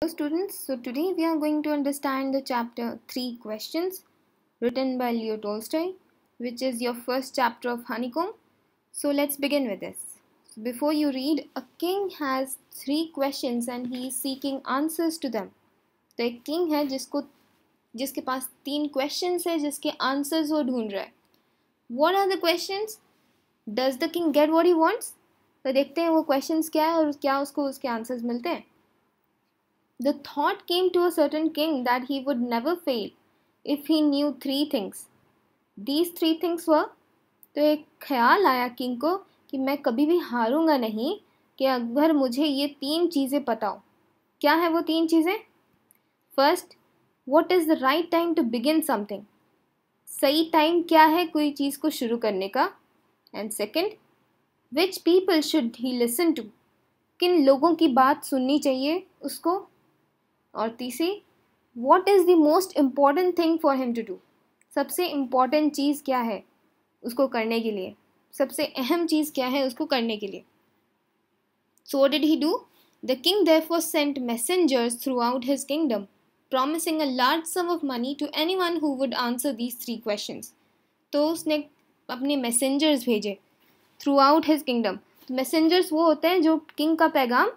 students, so today we are going to understand the chapter 3 questions written by Leo Tolstoy, which is your first chapter of Honeycomb. So let's begin with this. So before you read, a king has 3 questions and he is seeking answers to them. तो एक king है जिसके पास 3 questions है जिसके answers वो ढूंढ रहा है. What are the questions? Does the king get what he wants? तो देखते हैं वो questions क्या है और क्या उसको उसके answers मिलते हैं. The thought came to a certain king that he would never fail if he knew 3 things. These 3 things were, तो एक ख्याल आया किंग को कि मैं कभी भी हारूंगा नहीं कि अगर मुझे ये 3 चीज़ें पता हो. क्या है वो 3 चीज़ें? First, what is the right time to begin something? सही टाइम क्या है कोई चीज़ को शुरू करने का. And second, which people should he listen to? किन लोगों की बात सुननी चाहिए उसको. और तीसरी, what is the most important thing for him to do? सबसे इम्पॉर्टेंट चीज़ क्या है उसको करने के लिए, सबसे अहम चीज़ क्या है उसको करने के लिए. So what did he do? The king therefore sent messengers throughout his kingdom, promising a large sum of money to anyone who would answer these 3 questions. तो उसने अपने मैसेंजर्स भेजे throughout his kingdom. मैसेंजर्स वो होते हैं जो king का पैगाम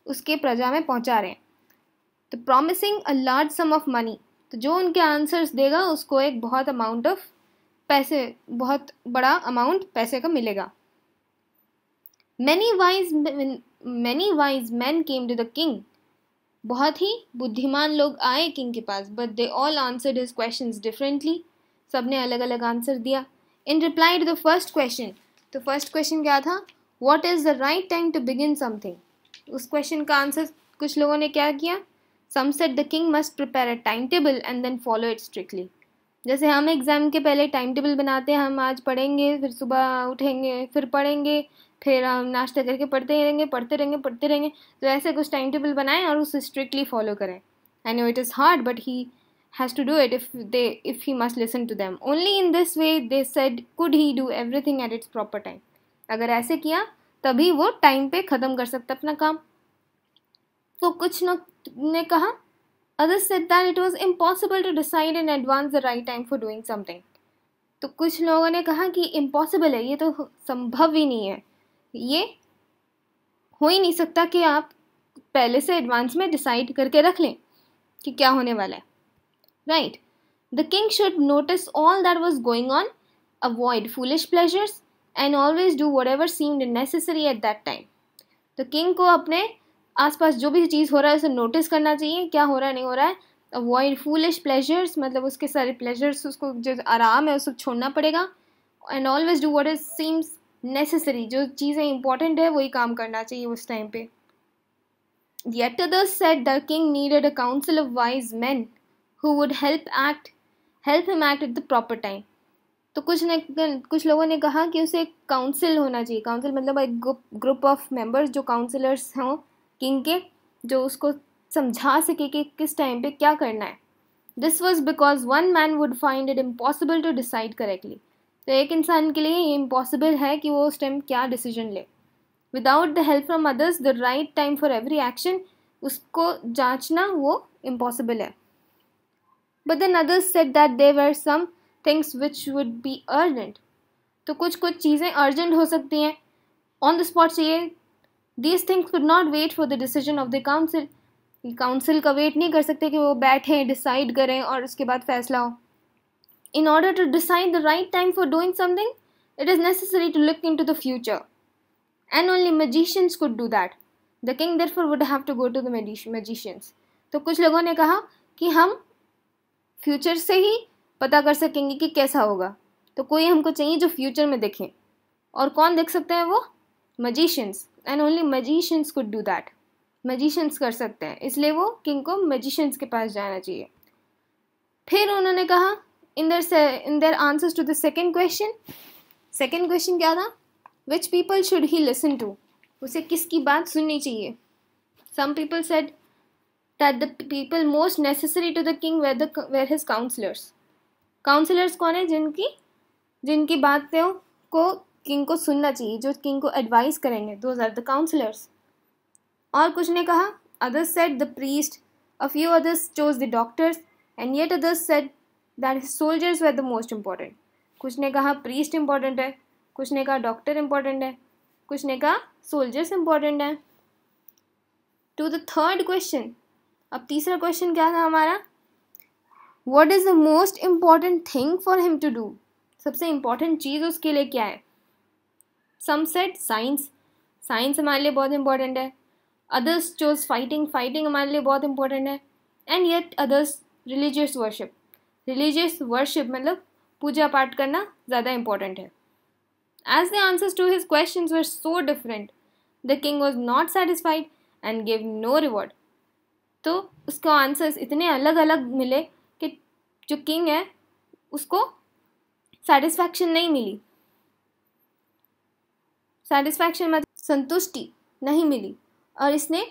उसके प्रजा में पहुंचा रहे हैं. तो promising a large some of money, तो जो उनके आंसर्स देगा उसको एक बहुत अमाउंट ऑफ पैसे, बहुत बड़ा अमाउंट पैसे का मिलेगा. many wise men came to the king. बहुत ही बुद्धिमान लोग आए किंग के पास, but they all answered his questions differently. सबने अलग अलग आंसर दिया. In reply to the first question, तो फर्स्ट क्वेश्चन क्या था? What is the right time to begin something? उस क्वेश्चन का आंसर कुछ लोगों ने क्या किया? Some said the king must prepare a timetable and then follow it strictly. जैसे हम एग्ज़ाम के पहले टाइम टेबल बनाते हैं, हम आज पढ़ेंगे, फिर सुबह उठेंगे, फिर पढ़ेंगे, फिर हम नाश्ता करके पढ़ते रहेंगे. तो ऐसे कुछ टाइम टेबल बनाएं और उसे स्ट्रिक्टली फॉलो करें. I know it is hard, but he has to do it if he must listen to them. Only in this way, they said, could he do everything at its proper time. अगर ऐसे किया तभी वो time पे ख़त्म कर सकता अपना काम. तो कुछ ने कहा, others said that it was impossible to decide in advance the right time for doing something. तो कुछ लोगों ने कहा कि impossible है, ये तो संभव ही नहीं है, ये हो ही नहीं सकता कि आप पहले से एडवांस में डिसाइड करके रख लें कि क्या होने वाला है. Right. The king should notice all that was going on, avoid foolish pleasures, and always do whatever seemed necessary at that time. तो किंग को अपने आसपास जो भी चीज़ हो रहा है उसे नोटिस करना चाहिए, क्या हो रहा है नहीं हो रहा है. अवॉइड फूलिश प्लेजर्स, मतलब उसके सारे प्लेजर्स, उसको जो आराम है उसको छोड़ना पड़ेगा. And always do what is seems necessary, जो चीज़ें इंपॉर्टेंट है वही काम करना चाहिए उस टाइम पे. Yet others said the king needed a council of wise men who would help him act at the proper time. तो कुछ लोगों ने कहा कि उसे एक काउंसिल होना चाहिए. काउंसिल मतलब एक ग्रुप ऑफ मेंबर्स जो काउंसिलर्स हों किंग के, जो उसको समझा सके कि किस टाइम पे क्या करना है. This was because one man would find it impossible to decide correctly. तो एक इंसान के लिए ये इम्पॉसिबल है कि वो उस टाइम क्या डिसीजन ले. Without the help from others the right time for every action, उसको जांचना वो इम्पॉसिबल है. But then others said that there were some things which would be urgent. तो कुछ चीज़ें अर्जेंट हो सकती हैं, ऑन द स्पॉट चाहिए. These things could not wait for the decision of the council. Council का वेट नहीं कर सकते कि वो बैठें, डिसाइड करें और उसके बाद फैसला हो. In order to decide the right time for doing something, it is necessary to look into the future. And only magicians could do that. The king therefore would have to go to the magicians. तो कुछ लोगों ने कहा कि हम future से ही पता कर सकेंगे कि कैसा होगा. तो कोई हमको चाहिए जो फ्यूचर में देखें. और कौन देख सकते हैं वो? Magicians. And only magicians could do that. Magicians कर सकते हैं, इसलिए वो किंग को magicians के पास जाना चाहिए. फिर उन्होंने कहा in their answers to the second question क्या था? Which people should he listen to? उसे किसकी बात सुननी चाहिए? Some people said that the people most necessary to the king were his counselors. Counselors कौन है? जिनकी बातों को किंग को सुनना चाहिए, जो किंग को एडवाइस करेंगे, दोज आर द काउंसलर्स. और कुछ ने कहा, others said the priest, A few others chose the doctors, and yet others said that his soldiers were the most important. कुछ ने कहा priest important है, कुछ ने कहा डॉक्टर important है, कुछ ने कहा soldiers important है. To the third question. अब तीसरा क्वेश्चन क्या था हमारा? What is the most important thing for him to do? सबसे इम्पॉर्टेंट चीज़ उसके लिए क्या है? Some said science. साइंस हमारे लिए बहुत इम्पॉर्टेंट है. Others chose fighting. फाइटिंग हमारे लिए बहुत इम्पॉर्टेंट है. And yet others religious worship. Religious worship मतलब पूजा पाठ करना ज़्यादा इम्पॉर्टेंट है. As the answers to his questions were so different, the king was not satisfied and gave no reward. तो उसको आंसर्स इतने अलग अलग मिले कि जो किंग है उसको सेटिस्फैक्शन नहीं मिली. सेटिस्फैक्शन मतलब संतुष्टि नहीं मिली, और इसने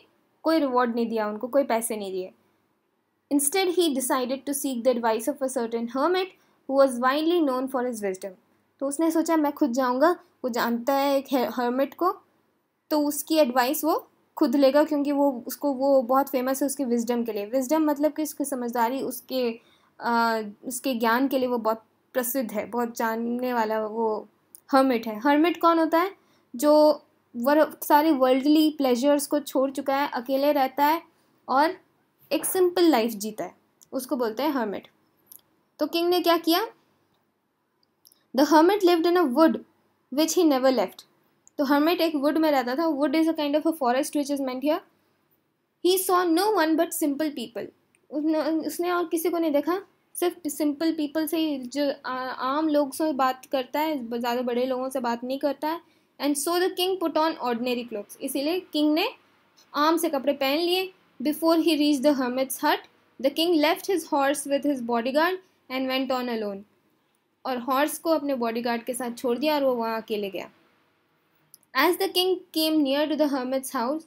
कोई रिवॉर्ड नहीं दिया उनको, कोई पैसे नहीं दिए. Instead, he decided to seek the advice of a certain hermit who was widely known for his wisdom. तो उसने सोचा मैं खुद जाऊँगा, वो जानता है एक hermit को, तो उसकी एडवाइस वो खुद लेगा, क्योंकि वो बहुत फेमस है उसके विजडम के लिए. विजडम मतलब कि उसकी समझदारी, उसके ज्ञान के लिए वो बहुत प्रसिद्ध है, बहुत जानने वाला वो हर्मिट है. हर्मिट कौन होता है? जो सारे वर्ल्डली प्लेजर्स को छोड़ चुका है, अकेले रहता है और एक सिंपल लाइफ जीता है, उसको बोलते हैं हर्मिट. तो किंग ने क्या किया? The hermit lived in a wood which he never left. तो हर्मिट एक वुड में रहता था. Wood is a kind of a forest which is meant here. He saw no one but simple people. उसने और किसी को नहीं देखा, सिर्फ सिंपल पीपल से ही, जो आम लोग से बात करता है, ज़्यादा बड़े लोगों से बात नहीं करता है. And so the king put on ordinary clothes. इसीलिए किंग ने आम से कपड़े पहन लिए. Before he reach the hermit's hut, the king left his horse with his bodyguard and went on alone. और हॉर्स को अपने बॉडीगार्ड के साथ छोड़ दिया और वो वहाँ अकेले गया. As the king came near to the hermit's house,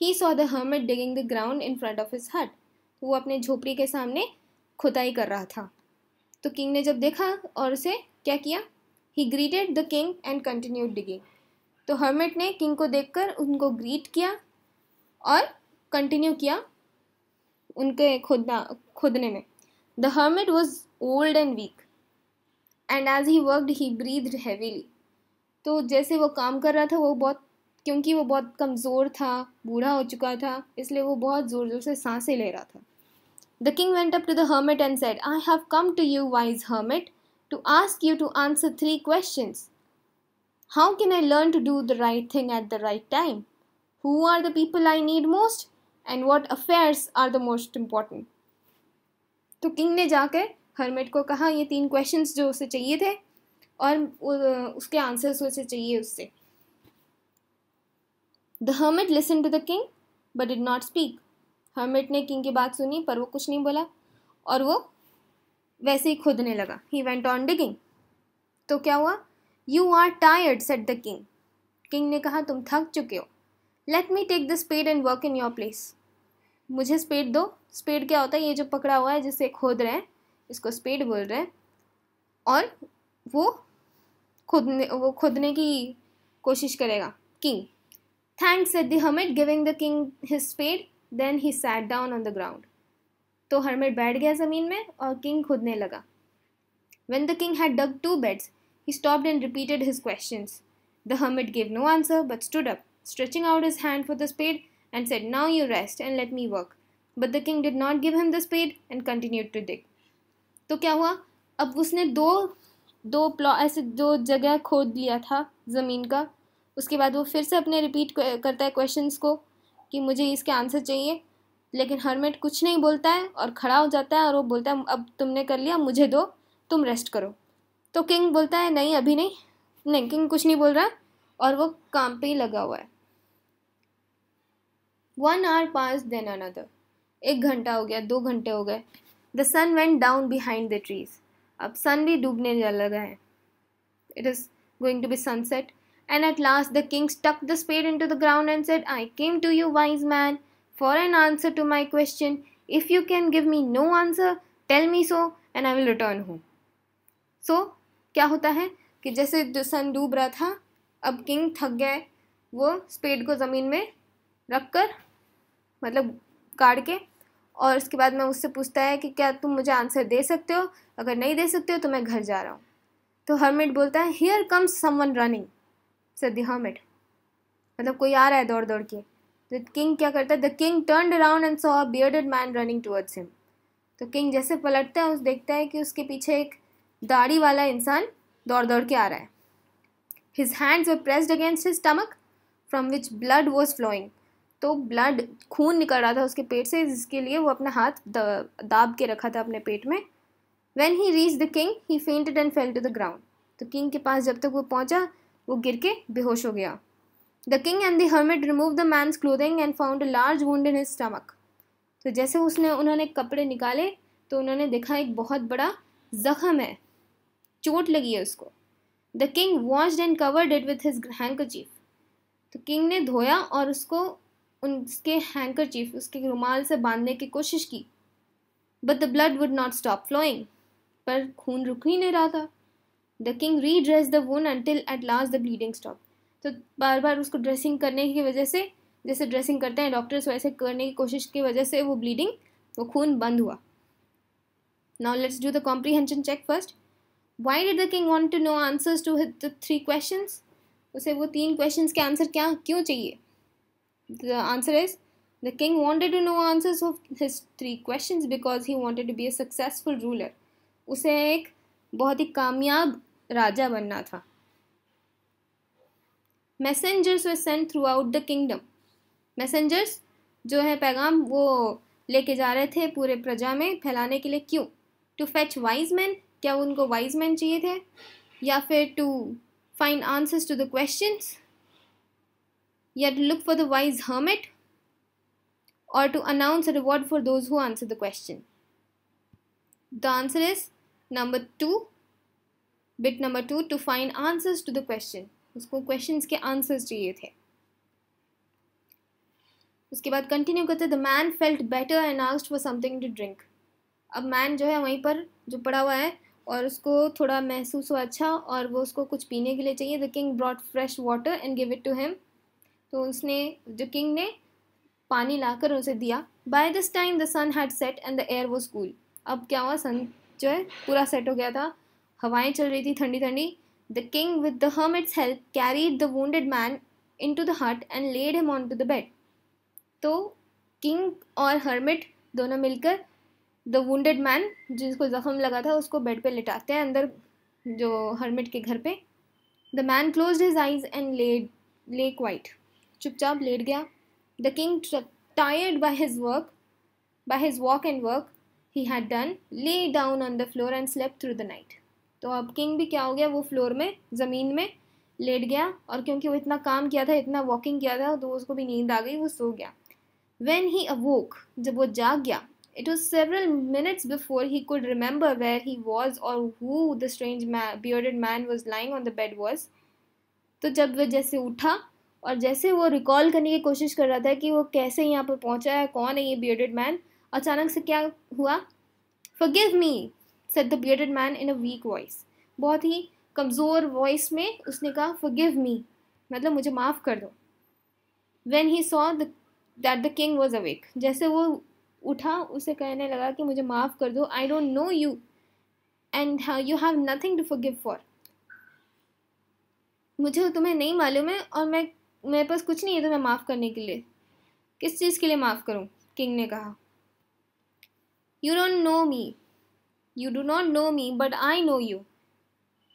he saw the hermit digging the ground in front of his hut. वो अपने झोपड़ी के सामने खुदाई कर रहा था. तो किंग ने जब देखा और उसे क्या किया? He greeted the king and continued digging. तो hermit ने किंग को देखकर उनको ग्रीट किया और कंटिन्यू किया उनके खुदने में. The hermit was old and weak, and as he worked, he breathed heavily. तो जैसे वो काम कर रहा था क्योंकि वो बहुत कमज़ोर था, बूढ़ा हो चुका था, इसलिए वो बहुत ज़ोर ज़ोर से सांसें ले रहा था. The king went up to the hermit and said, I have come to you, wise hermit, to ask you to answer 3 questions. How can I learn to do the right thing at the right time? Who are the people I need most? And what affairs are the most important? तो king ने जाकर hermit को कहा ये 3 questions जो उसे चाहिए थे और उसके आंसर्स उसे चाहिए उससे. The hermit listened to the king but did not speak. Hermit ने किंग की बात सुनी पर वो कुछ नहीं बोला और वो वैसे ही खुदने लगा. He went on digging. तो क्या हुआ? You are tired, said the king. King ने कहा तुम थक चुके हो. Let me take the spade and work in your place. मुझे स्पेड दो. स्पेड क्या होता है? ये जो पकड़ा हुआ है जिसे खोद रहे हैं, इसको स्पेड बोल रहे हैं. और वो खुदने की कोशिश करेगा. King. Thanks, said the hermit, giving the king his spade. Then he sat down on the ground. तो hermit बैठ गया ज़मीन में और king खुदने लगा. When the king had dug 2 beds, he stopped and repeated his questions. The hermit gave no answer but stood up, stretching out his hand for the spade, and said, Now you rest and let me work. But the king did not give him the spade and continued to dig. तो क्या हुआ? अब उसने ऐसे 2 जगह खोद लिया था ज़मीन का. उसके बाद वो फिर से अपने रिपीट करता है क्वेश्चंस को कि मुझे इसके आंसर चाहिए. लेकिन हर्मिट कुछ नहीं बोलता है और खड़ा हो जाता है और वो बोलता है अब तुमने कर लिया, मुझे दो, तुम रेस्ट करो. तो किंग बोलता है नहीं अभी नहीं. किंग कुछ नहीं बोल रहा और वो काम पे ही लगा हुआ है. 1 hour passed, then another. 1 घंटा हो गया, 2 घंटे हो गए. The sun went down behind the trees. अब सन भी डूबने लगा है. It is going to be sunset. And at last the king stuck the spade into the ground and said, I came to you, wise man, for an answer to my question. If you can give me no answer, tell me so and I will return home. So, क्या होता है कि जैसे जो सन डूब रहा था, अब किंग थक गया. वो स्पेड को ज़मीन में रख कर मतलब गाड़ के और उसके बाद में उससे पूछता है कि क्या तुम मुझे आंसर दे सकते हो, अगर नहीं दे सकते हो तो मैं घर जा रहा हूँ। तो हर्मिट बोलता है here comes someone running, said the hermit, मतलब कोई आ रहा है दौड़ दौड़ के। द किंग क्या करता है, the king turned around and saw a bearded man running towards him. तो किंग जैसे पलटता है उस देखता है कि उसके पीछे एक दाढ़ी वाला इंसान दौड़ दौड़ के आ रहा है। His hands were pressed against his stomach from which blood was flowing. तो ब्लड, खून निकल रहा था उसके पेट से, जिसके लिए वो अपना हाथ दाब के रखा था अपने पेट में। When he reached the king, he fainted and fell to the ground. तो किंग के पास जब तक वो पहुंचा वो गिर के बेहोश हो गया। The king and the hermit removed the man's clothing and found a large wound in his stomach. तो जैसे उन्होंने कपड़े निकाले तो उन्होंने देखा एक बहुत बड़ा जख्म है, चोट लगी है उसको। The king washed and covered it with his handkerchief. तो किंग ने धोया और उसके हैंकरचीफ, उसके रुमाल से बांधने की कोशिश की। But the blood would not stop flowing. पर खून रुक ही नहीं रहा था। The king redressed the wound until at last the bleeding stopped. तो बार बार उसको ड्रेसिंग करने की वजह से, जैसे ड्रेसिंग करते हैं डॉक्टर्स, वैसे करने की कोशिश की वजह से वो खून बंद हुआ। Now let's do the comprehension check first. Why did the king want to know answers to the 3 questions? उसे वो 3 questions के आंसर क्यों चाहिए? The answer is the king wanted to know answers of his 3 questions because he wanted to be a successful ruler. उसे एक बहुत ही कामयाब राजा बनना था। Messengers were sent throughout the kingdom. Messengers जो है पैगाम वो लेके जा रहे थे पूरे प्रजा में फैलाने के लिए। क्यों? To fetch wise men, क्या उनको वाइज मैन चाहिए थे, या फिर to find answers to the questions, या to look for the wise hermit, और to announce a reward for those who answer the question? The answer is number 2, bit number 2, to find answers to the question. उसको questions के answers चाहिए थे। उसके बाद continue करते, the man felt better and asked for something to drink. अब man जो है वहीं पर जो पड़ा हुआ है और उसको थोड़ा महसूस हुआ अच्छा, और वो उसको कुछ पीने के लिए चाहिए। The king brought fresh water and give it to him. तो जो किंग ने पानी लाकर उसे दिया। By this time the sun had set and the air was cool. अब क्या हुआ, सन जो है पूरा सेट हो गया था, हवाएं चल रही थी ठंडी ठंडी। The king with the hermit's help carried the wounded man into the hut and laid him onto the bed. तो किंग और हर्मिट दोनों मिलकर द वुंडेड मैन, जिसको जख्म लगा था, उसको बेड पे लिटाते हैं अंदर जो हर्मिट के घर पे। The man closed his eyes and ले क्वाइट, चुपचाप लेट गया। The king tired by his walk and work he had done, lay down on the floor and slept through the night. तो अब किंग भी क्या हो गया, वो फ्लोर में, ज़मीन में लेट गया, और क्योंकि वो इतना काम किया था, इतना वॉकिंग किया था, तो उसको भी नींद आ गई, वो सो गया। When he awoke, जब वो जाग गया, it was several minutes before he could remember where he was or who the strange bearded man was lying on the bed was. तो जब वो जैसे उठा और जैसे वो रिकॉल करने की कोशिश कर रहा था कि वो कैसे यहाँ पर पहुँचा है, कौन है ये bearded man, अचानक से क्या हुआ? Forgive me, said the bearded man in a weak voice. बहुत ही कमज़ोर वॉइस में उसने कहा forgive me, मतलब मुझे माफ़ कर दो। When he saw that the king was awake, जैसे वो उठा उसे कहने लगा कि मुझे माफ़ कर दो, I don't know you and you have nothing to forgive for. मुझे तुम्हें नहीं मालूम है और मेरे पास कुछ नहीं है तुम्हें माफ़ करने के लिए। किस चीज़ के लिए माफ़ करूं? किंग ने कहा। You don't know me, you do not know me, but I know you.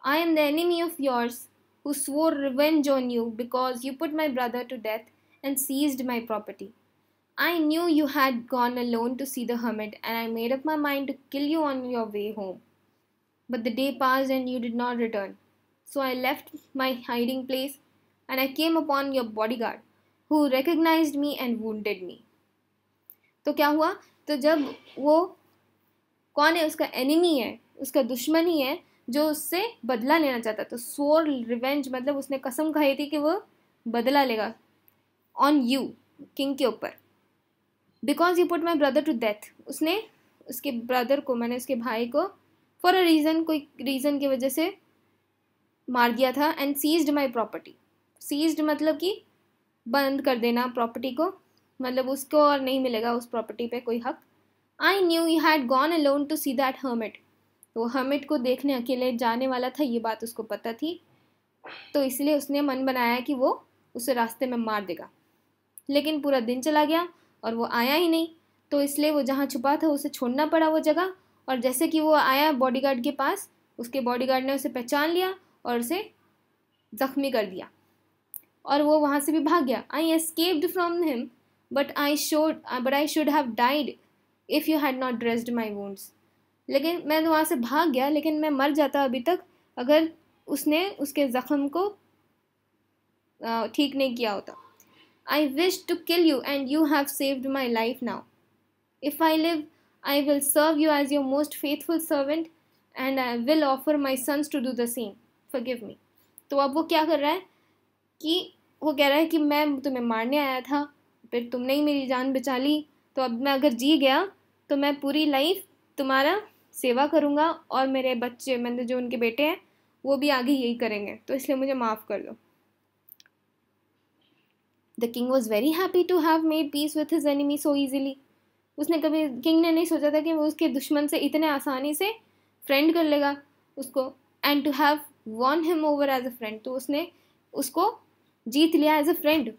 I am the enemy of yours who swore revenge on you because you put my brother to death and seized my property. I knew you had gone alone to see the hermit, and I made up my mind to kill you on your way home. But the day passed and you did not return. So I left my hiding place, and I came upon your bodyguard, who recognized me and wounded me. तो क्या हुआ? तो जब वो कौन है, उसका enemy है, उसका दुश्मन ही है जो उससे बदला लेना चाहता। तो swore revenge मतलब उसने कसम खाई थी कि वो बदला लेगा on you, किंग के ऊपर। Because you put my brother to death, उसने उसके ब्रदर को, मैंने उसके भाई को फॉर अ रीज़न, कोई रीज़न की वजह से मार दिया था। And seized my property, seized मतलब कि बंद कर देना प्रॉपर्टी को, मतलब उसको और नहीं मिलेगा उस प्रॉपर्टी पे कोई हक। I knew you had gone alone to see that hermit. तो हर्मिट को देखने अकेले जाने वाला था, ये बात उसको पता थी, तो इसलिए उसने मन बनाया कि वो उसे रास्ते में मार देगा। लेकिन पूरा दिन चला गया और वो आया ही नहीं, तो इसलिए वो जहाँ छुपा था उसे छोड़ना पड़ा वो जगह। और जैसे कि वो आया बॉडीगार्ड के पास, उसके बॉडीगार्ड ने उसे पहचान लिया और उसे ज़ख्मी कर दिया और वो वहाँ से भी भाग गया। I escaped from him but I should have died if you had not dressed my wounds. लेकिन मैं वहाँ से भाग गया, लेकिन मैं मर जाता अभी तक अगर उसने उसके ज़ख्म को ठीक नहीं किया होता। I wish to kill you and you have saved my life now. If I live I will serve you as your most faithful servant and I will offer my sons to do the same, forgive me. तो अब वो क्या कर रहा है कि वो कह रहा है कि मैं तुम्हें मारने आया था, फिर तुमने ही मेरी जान बचा ली, तो अब मैं अगर जी गया तो मैं पूरी लाइफ तुम्हारा सेवा करूँगा और मेरे बच्चे, मैंने जो उनके बेटे हैं वो भी आगे यही करेंगे, तो इसलिए मुझे माफ़ कर दो। The king was very happy to have made peace with his enemy so easily. King ने नहीं सोचा था कि वो उसके दुश्मन से इतने आसानी से फ्रेंड कर लेगा उसको, and to have won him over as a friend, तो उसने उसको जीत लिया as a friend.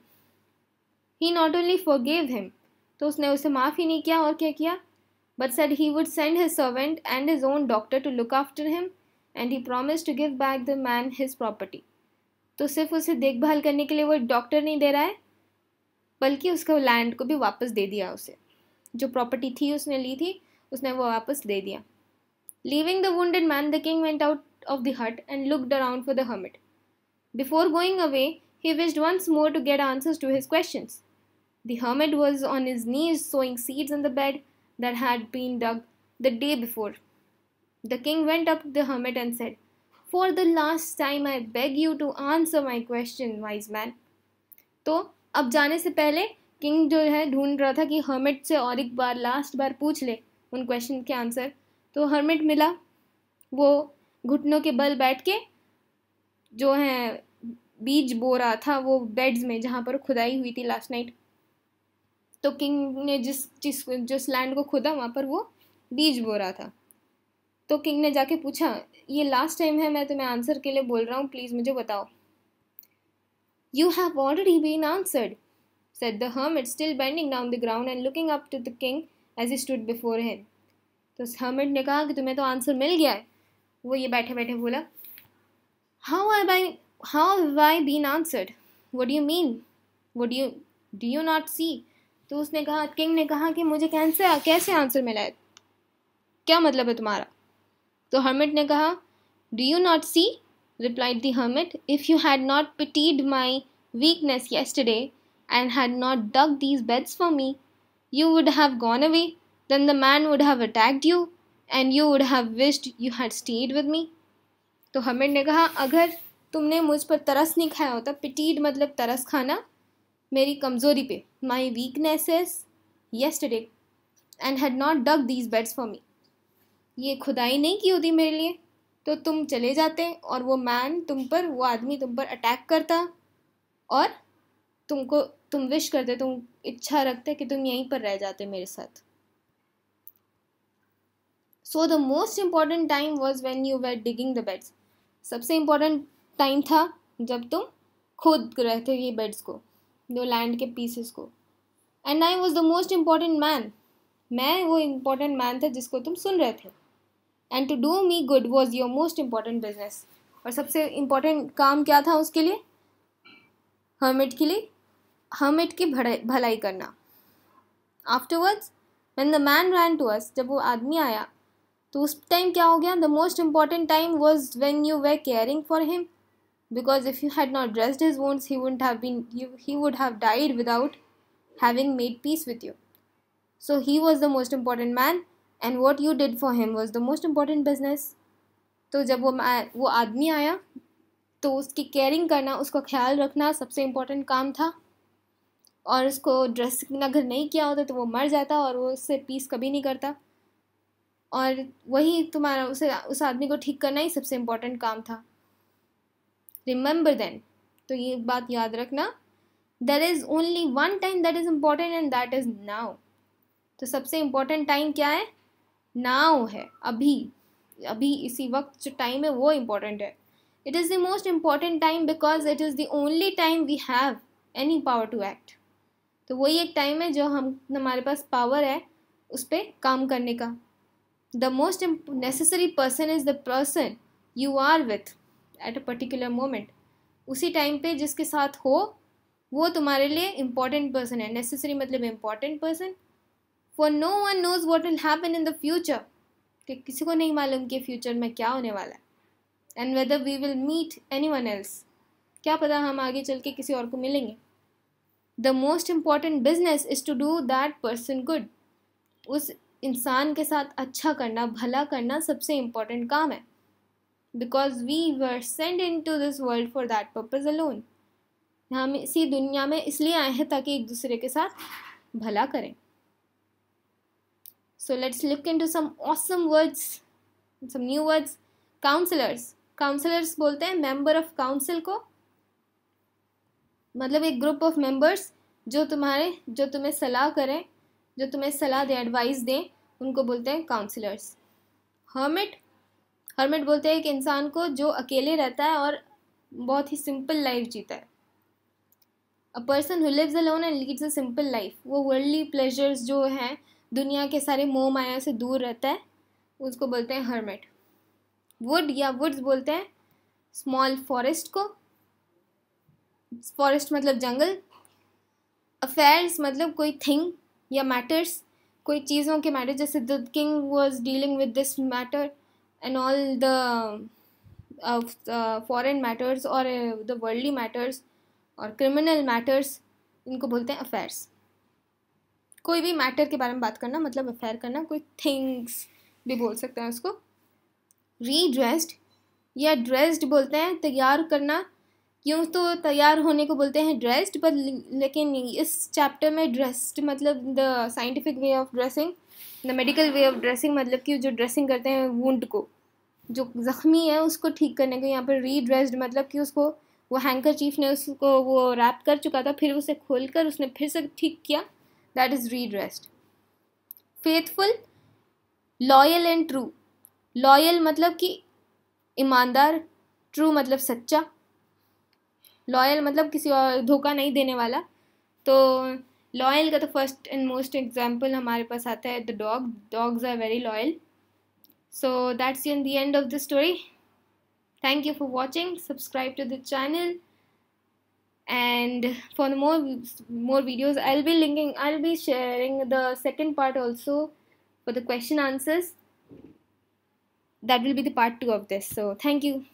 He not only forgive him, तो उसने उसे माफ़ ही नहीं किया और क्या किया, but said he would send his servant and his own doctor to look after him and he promise to give back the man his property. तो सिर्फ उसे देखभाल करने के लिए वो डॉक्टर नहीं दे रहा है, बल्कि उसका लैंड को भी वापस दे दिया उसे, जो प्रॉपर्टी थी उसने ली थी उसने वो वापस दे दिया। Leaving the wounded man the king went out of the hut and looked around for the hermit. Before going away, he wished once more to get answers to his questions. The hermit was on his knees sowing seeds in the bed that had been dug the day before. The king went up to the hermit and said, "For the last time I beg you to answer my question, wise man." तो अब जाने से पहले king जो है ढूंढ रहा था कि हर्मिट से और एक बार लास्ट बार पूछ ले उन क्वेश्चन के आंसर। तो हर्मिट मिला, वो घुटनों के बल बैठ के जो है बीज बो रहा था वो बेड्स में जहाँ पर खुदाई हुई थी लास्ट नाइट। तो किंग ने जिस लैंड को खोदा वहाँ पर वो बीज बो रहा था। तो किंग ने जाके पूछा, ये लास्ट टाइम है, मैं तुम्हें आंसर के लिए बोल रहा हूँ, प्लीज़ मुझे बताओ। You have already been answered, said the hermit, still bending down the ground and looking up to the king as he stood before him. तो hermit ने कहा कि तुम्हें तो आंसर मिल गया है। वो ये बैठे बैठे बोला, How have I been answered? What do you mean? Do you not see? तो उसने कहा, किंग ने कहा कि मुझे कैसे आंसर मिला है, क्या मतलब है तुम्हारा? तो hermit ने कहा, Do you not see? Replied the hermit, If you had not pitied my weakness yesterday and had not dug these beds for me, you would have gone away. Then the man would have attacked you and you would have wished you had stayed with me. तो hermit ने कहा, अगर तुमने मुझ पर तरस नहीं खाया होता, पिटीड मतलब तरस खाना, मेरी कमज़ोरी पे, माई weaknesses yesterday and had not dug these beds for me, ये खुदाई नहीं की होती मेरे लिए, तो तुम चले जाते और वो आदमी तुम पर अटैक करता और तुम विश करते, तुम इच्छा रखते कि तुम यहीं पर रह जाते मेरे साथ। So the most important time was when you were digging the beds. सबसे इम्पॉर्टेंट टाइम था जब तुम खोद रहे थे ये बेड्स को, दो लैंड के पीसेस को। And I was the most important man, मैं वो इम्पॉर्टेंट मैन था जिसको तुम सुन रहे थे। And to do me good was your most important business, और सबसे इम्पॉर्टेंट काम क्या था उसके लिए, हर्मिट की भलाई करना। Afterwards when the man ran to us, जब वो आदमी आया तो उस टाइम क्या हो गया, the most important time was when you were caring for him, because if you had not dressed his wounds he would have died without having made peace with you. So he was the most important man and what you did for him was the most important business. तो जब वो आदमी आया तो उसकी caring करना, उसका ख्याल रखना सबसे इम्पोर्टेंट काम था, और उसको ड्रेसिंग अगर नहीं किया होता तो वो मर जाता और वो उससे पीस कभी नहीं करता, और वही तुम्हारा उस आदमी को ठीक करना ही सबसे इम्पोर्टेंट काम था। रिमेंबर देन, तो ये बात याद रखना, there is only one time that is important and that is now. तो सबसे इम्पोर्टेंट टाइम क्या है? नाउ है, अभी अभी इसी वक्त जो टाइम है वो इम्पोर्टेंट है. It is the most important time because it is the only time we have any power to act. तो वही एक टाइम है जो हमारे पास पावर है उस पर काम करने का. The most necessary person is the person you are with at a particular moment. उसी टाइम पे जिसके साथ हो वो तुम्हारे लिए इम्पॉर्टेंट पर्सन है. नेसेसरी मतलब important person. For no one knows what will happen in the future. कि किसी को नहीं मालूम कि फ्यूचर में क्या होने वाला है. And whether we will meet anyone else. क्या पता हम आगे चल के किसी और को मिलेंगे. The most important business is to do that person good. उस इंसान के साथ अच्छा करना, भला करना सबसे इम्पॉर्टेंट काम है. Because we were send into this world for that purpose alone. हम इसी दुनिया में इसलिए आए हैं ताकि एक दूसरे के साथ भला करें. So let's look into some awesome words, some new words. Counselors. Counselors बोलते हैं member of council को. मतलब एक group of members जो तुम्हें सलाह करें, जो तुम्हें सलाह दे, एडवाइस दें, उनको बोलते हैं काउंसलर्स. हर्मिट बोलते हैं एक इंसान को जो अकेले रहता है और बहुत ही सिंपल लाइफ जीता है. A person who lives alone and leads a simple life. वो वर्ल्डली प्लेजर्स जो हैं, दुनिया के सारे मोह माया से दूर रहता है, उसको बोलते हैं हर्मिट. वुड या वुड्स बोलते हैं स्मॉल फॉरेस्ट को. फॉरेस्ट मतलब जंगल. अफेयर्स मतलब कोई थिंग या मैटर्स, कोई चीज़ों के मैटर. जैसे the king was dealing with this matter and all the foreign matters और द वर्ल्डली मैटर्स और क्रिमिनल मैटर्स, इनको बोलते हैं अफेयर्स. कोई भी मैटर के बारे में बात करना मतलब अफेयर करना. कोई थिंग्स भी बोल सकते हैं उसको. रीड्रेस्ड या ड्रेस्ड बोलते हैं तैयार करना. यूँ तो तैयार होने को बोलते हैं ड्रेस्ड, पर लेकिन इस चैप्टर में ड्रेस्ड मतलब the scientific way of dressing, the medical way of dressing, मतलब कि जो ड्रेसिंग करते हैं वुंड को, जो ज़ख्मी है उसको ठीक करने को. यहाँ पर रीड्रेस्ड मतलब कि उसको वो हैंकर चीफ ने उसको वो रैप कर चुका था, फिर उसे खोलकर उसने फिर से ठीक किया. That is redressed. Faithful, loyal and true. Loyal मतलब कि ईमानदार, true मतलब सच्चा. Loyal मतलब किसी और धोखा नहीं देने वाला. तो loyal का तो फर्स्ट एंड मोस्ट एग्जाम्पल हमारे पास आता है the dog. Dogs are very loyal. So that's the end of the story. Thank you for watching. Subscribe to the channel. And for the more videos, I'll be sharing the second part also for the question answers. That will be the part 2 of this. So thank you.